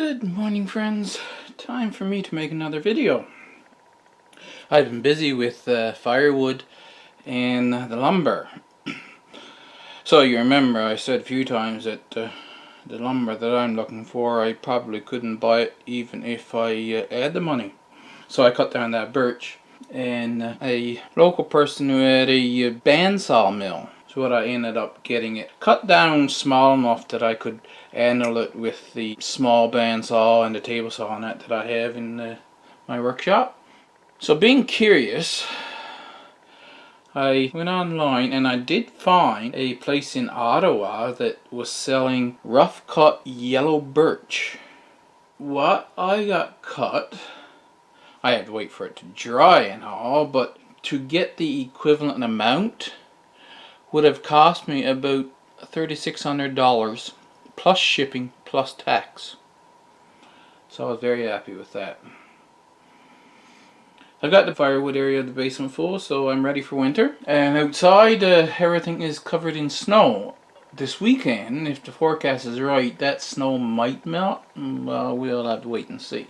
Good morning, friends. Time for me to make another video. I've been busy with firewood and the lumber. So you remember I said a few times that the lumber that I'm looking for, I probably couldn't buy it even if I had the money. So I cut down that birch, and a local person who had a bandsaw mill is what I ended up getting it cut down small enough that I could handle it with the small bandsaw and the table saw and that I have in my workshop. So being curious, I went online and I did find a place in Ottawa that was selling rough cut yellow birch. What I got cut, I had to wait for it to dry and all, but to get the equivalent amount would have cost me about $3,600 plus shipping plus tax. So I was very happy with that. I've got the firewood area of the basement full, so I'm ready for winter. And outside, everything is covered in snow. This weekend, if the forecast is right, that snow might melt. Well, we'll have to wait and see.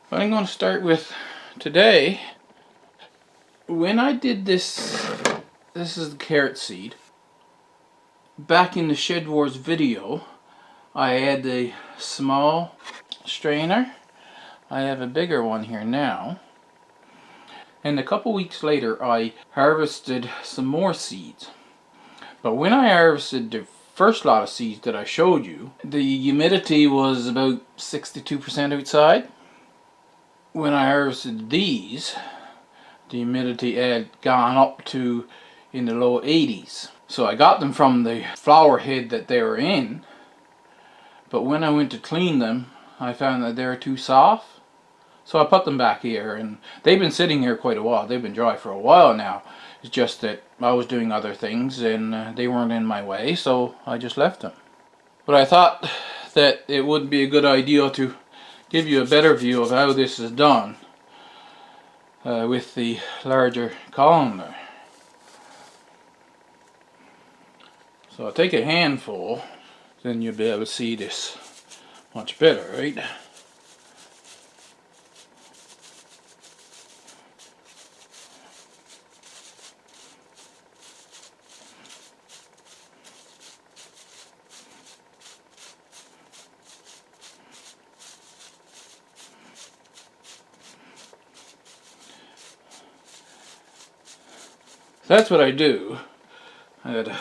What I'm going to start with today, when I did this is the carrot seed. Back in the Shed Wars video, I had a small strainer. I have a bigger one here now. And a couple weeks later, I harvested some more seeds. But when I harvested the first lot of seeds that I showed you, the humidity was about 62% outside. When I harvested these, the humidity had gone up to in the low 80s. So I got them from the flower head that they were in, but when I went to clean them, I found that they were too soft. So I put them back here, and they've been sitting here quite a while. They've been dry for a while now. It's just that I was doing other things and they weren't in my way, so I just left them. But I thought that it would be a good idea to give you a better view of how this is done with the larger colander. So I'll take a handful, then you'll be able to see this much better, right? That's what I do. I gotta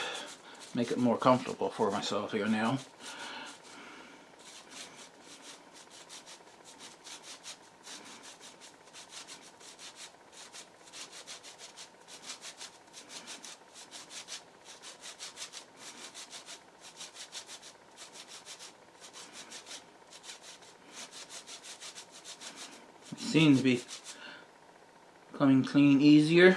make it more comfortable for myself here now. It seems to be coming clean easier.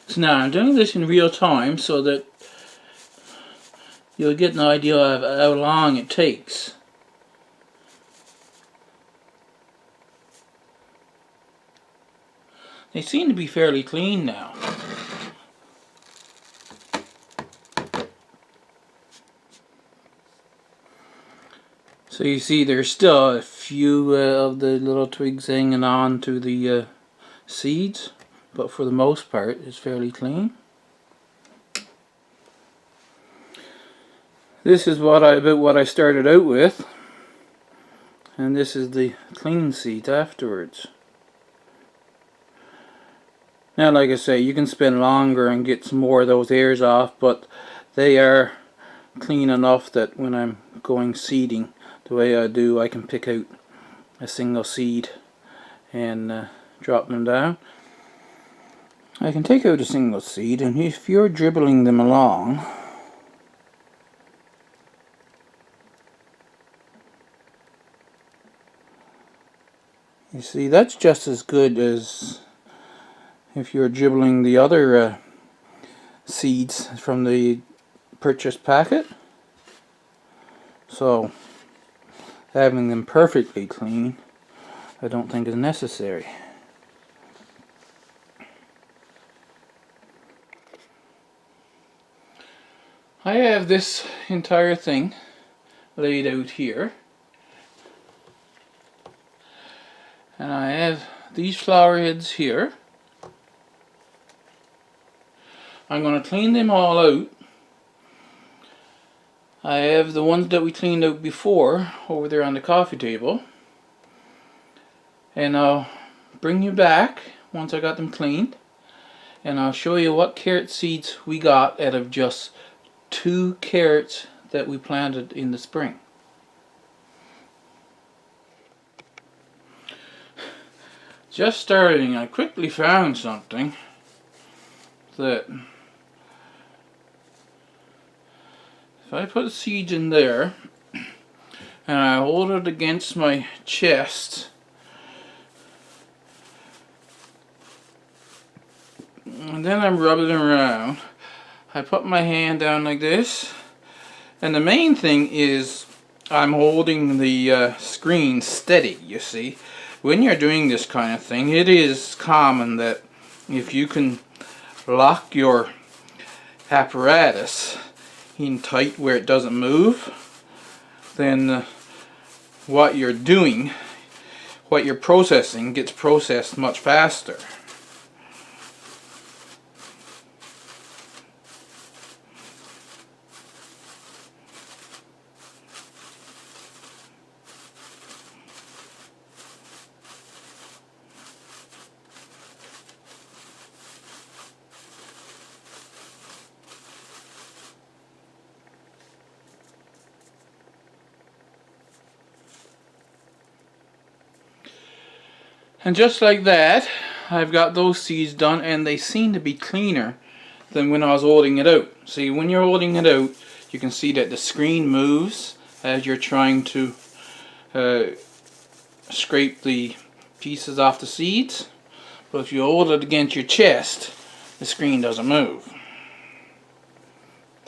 So now I'm doing this in real time so that you'll get an idea of how long it takes. They seem to be fairly clean now. So you see there's still a few of the little twigs hanging on to the seeds, but for the most part it's fairly clean. This is about what I started out with, and this is the clean seeds afterwards. Now, like I say, you can spend longer and get some more of those hairs off, but they are clean enough that when I'm going seeding the way I do, I can pick out a single seed and drop them down. I can take out a single seed, and if you're dribbling them along, you see that's just as good as if you're dribbling the other seeds from the purchased packet. So having them perfectly clean I don't think is necessary. I have this entire thing laid out here, and I have these flower heads here. I'm going to clean them all out. I have the ones that we cleaned out before over there on the coffee table, and I'll bring you back once I got them cleaned, and I'll show you what carrot seeds we got out of just 2 carrots that we planted in the spring. Just starting, I quickly found something that if I put seeds in there and I hold it against my chest, and then I'm rubbing it around, I put my hand down like this, and the main thing is I'm holding the screen steady, you see. When you're doing this kind of thing, it is common that if you can lock your apparatus in tight where it doesn't move, then what you're doing, what you're processing, gets processed much faster. And just like that, I've got those seeds done, and they seem to be cleaner than when I was holding it out. See, when you're holding it out, you can see that the screen moves as you're trying to scrape the pieces off the seeds. But if you hold it against your chest, the screen doesn't move.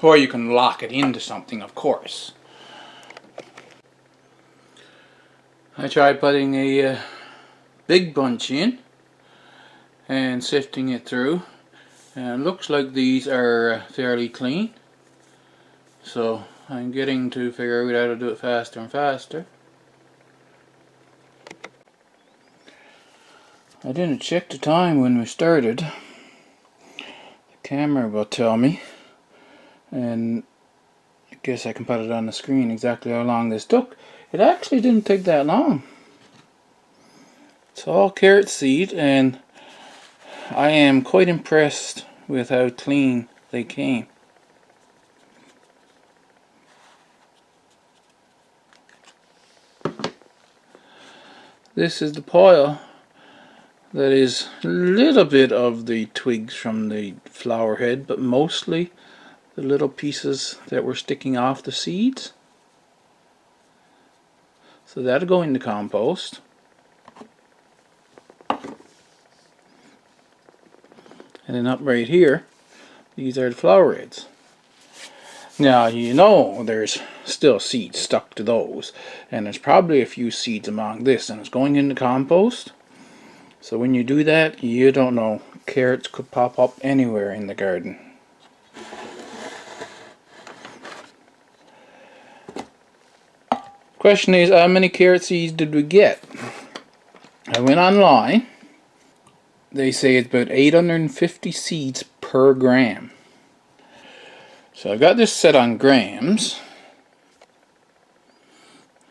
Or you can lock it into something, of course. I tried putting a big bunch in and sifting it through, and it looks like these are fairly clean, so I'm getting to figure out how to do it faster and faster. I didn't check the time when we started. The camera will tell me, and I guess I can put it on the screen exactly how long this took. It actually didn't take that long. It's all carrot seed, and I am quite impressed with how clean they came. This is the pile that is a little bit of the twigs from the flower head, but mostly the little pieces that were sticking off the seeds. So that'll go in the compost. And then up right here, these are the flower heads. Now, you know there's still seeds stuck to those, and there's probably a few seeds among this, and it's going in the compost. So when you do that, you don't know, carrots could pop up anywhere in the garden. Question is, how many carrot seeds did we get? I went online. They say it's about 850 seeds per gram. So I got this set on grams.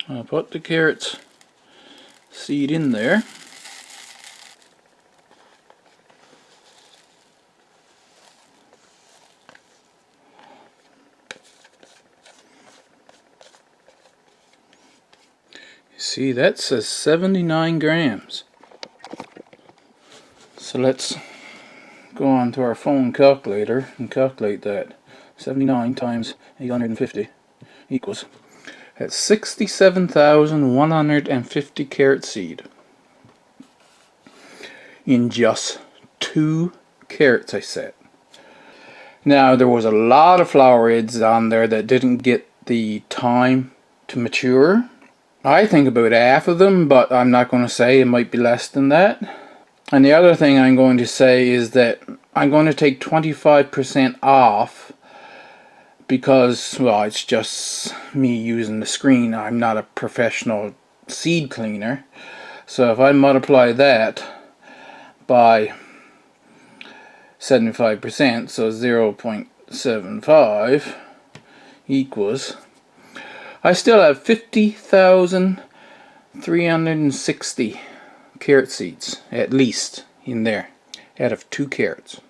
I'll put the carrot seed in there. See, that says 79 grams. So let's go on to our phone calculator and calculate that. 79 times 850 equals, that's 67,150 carrot seed in just 2 carrots I set. Now there was a lot of flower heads on there that didn't get the time to mature. I think about half of them, but I'm not going to say, it might be less than that. And the other thing I'm going to say is that I'm going to take 25% off because, well, it's just me using the screen. I'm not a professional seed cleaner. So if I multiply that by 75%, so 0.75 equals, I still have 50,360 carrot seeds at least in there out of 2 carrots.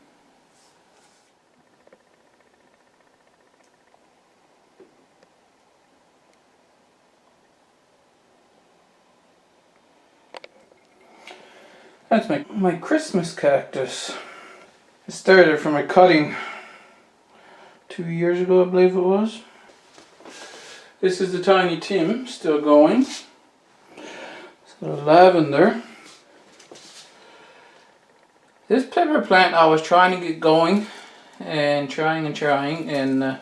That's my Christmas cactus. It started from a cutting 2 years ago, I believe it was. This is the Tiny Tim, still going. So lavender. This pepper plant I was trying to get going and trying and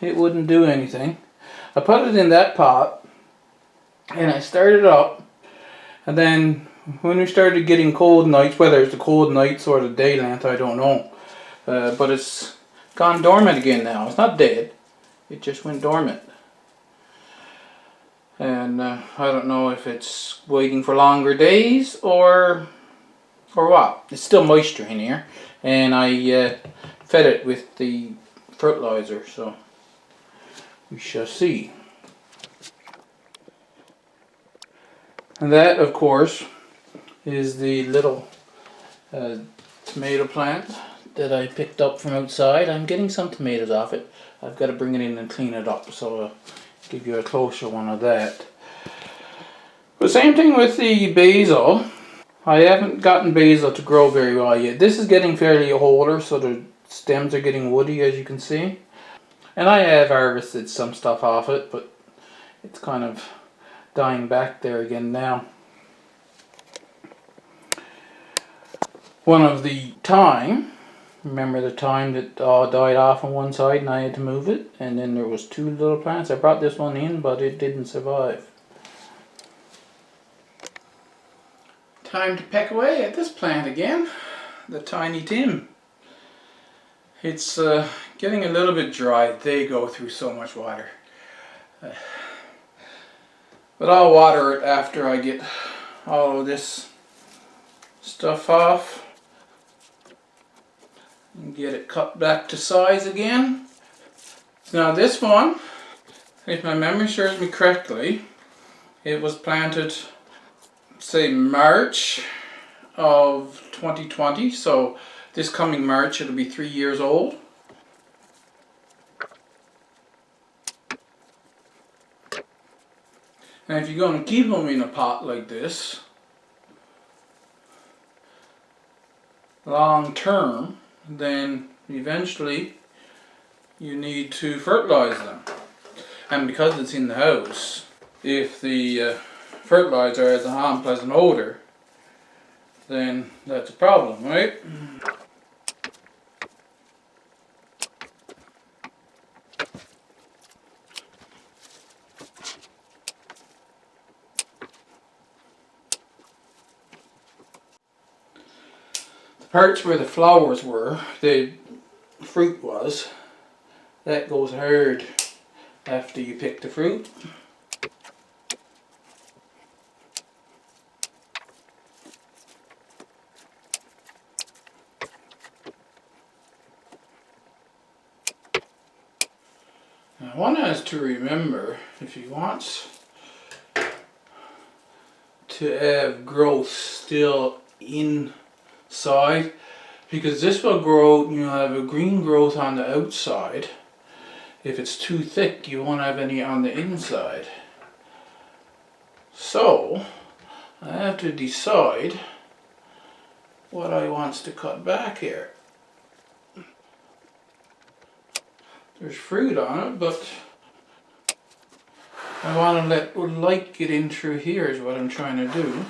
it wouldn't do anything. I put it in that pot and I started up, and then when we started getting cold nights, whether it's the cold nights or the day length, I don't know, but it's gone dormant again now. It's not dead, it just went dormant. And I don't know if it's waiting for longer days or what. It's still moisture in here, and I fed it with the fertilizer, so we shall see. And that, of course, is the little tomato plant that I picked up from outside. I'm getting some tomatoes off it. I've got to bring it in and clean it up, so I'll give you a closer one of that. But same thing with the basil. I haven't gotten basil to grow very well yet. This is getting fairly older, so the stems are getting woody, as you can see. And I have harvested some stuff off it, but it's kind of dying back there again now. One of the thyme, remember the thyme that died off on one side and I had to move it, and then there was 2 little plants. I brought this one in, but it didn't survive. Time to peck away at this plant again, the Tiny Tim. It's getting a little bit dry. They go through so much water. But I'll water it after I get all of this stuff off and get it cut back to size again. Now this one, if my memory serves me correctly, it was planted, say, March of 2020, so this coming March it'll be 3 years old. And if you're going to keep them in a pot like this long term, then eventually you need to fertilize them. And because it's in the house, if the fertilizer has an unpleasant odor, then that's a problem, right? Parts where the flowers were, the fruit was, that goes hard after you pick the fruit. Now one has to remember, if he wants to have growth still inside, because this will grow, you'll have a green growth on the outside. If it's too thick, you won't have any on the inside. So I have to decide what I wants to cut back here. There's fruit on it, but I want to let light get in through here is what I'm trying to do.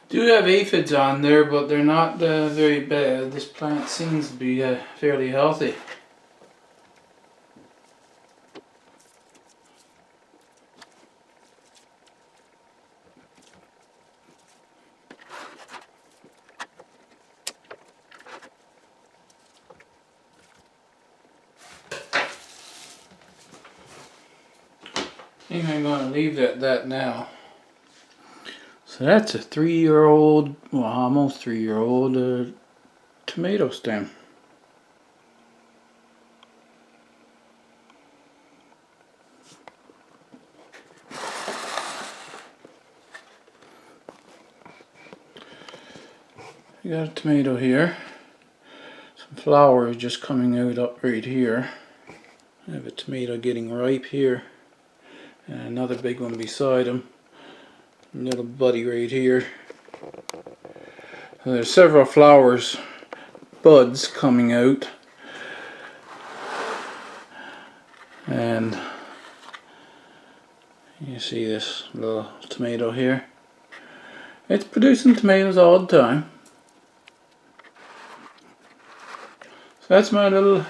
Do have aphids on there, but they're not very bad. This plant seems to be fairly healthy. I think I'm going to leave it at that now. So that's a 3-year-old, well, almost 3-year-old tomato stem. You got a tomato here. Some flowers just coming out up right here. I have a tomato getting ripe here. And another big one beside him. A little buddy right here. And there's several flowers, buds coming out. And you see this little tomato here. It's producing tomatoes all the time. So that's my little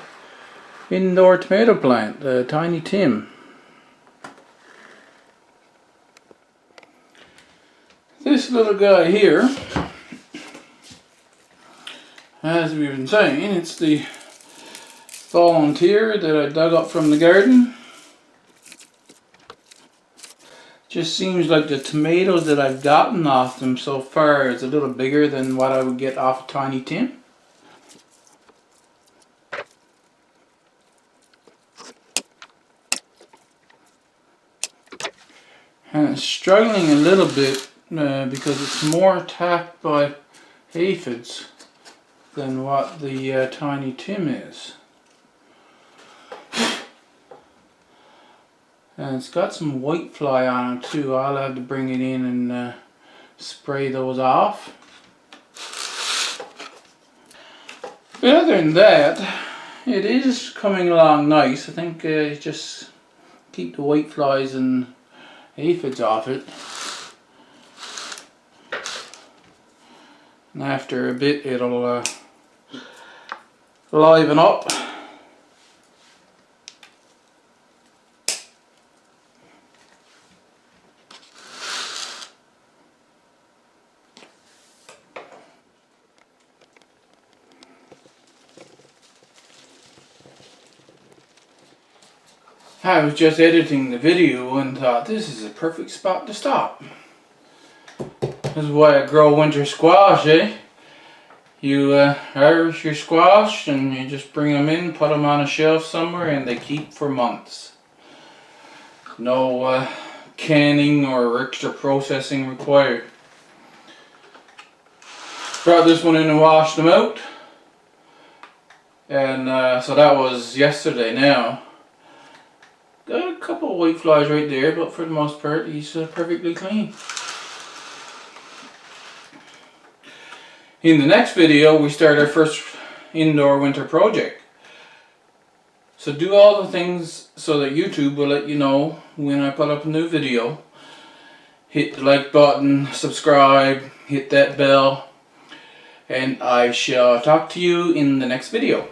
indoor tomato plant, Tiny Tim. This little guy here, as we've been saying, it's the volunteer that I dug up from the garden. Just seems like the tomatoes that I've gotten off them so far is a little bigger than what I would get off of Tiny Tim. And it's struggling a little bit because it's more attacked by aphids than what the Tiny Tim is. And it's got some whitefly on it too. I'll have to bring it in and spray those off. But other than that, it is coming along nice. I think just keep the whiteflies and aphids off it. And after a bit it'll liven up. I was just editing the video and thought this is a perfect spot to stop. This is why I grow winter squash, eh? You harvest your squash and you just bring them in, put them on a shelf somewhere, and they keep for months. No canning or extra processing required. Brought this one in and washed them out. And so that was yesterday now. Got a couple of white flies right there, but for the most part he's perfectly clean. In the next video we start our first indoor winter project. So do all the things so that YouTube will let you know when I put up a new video. Hit the like button, subscribe, hit that bell, and I shall talk to you in the next video.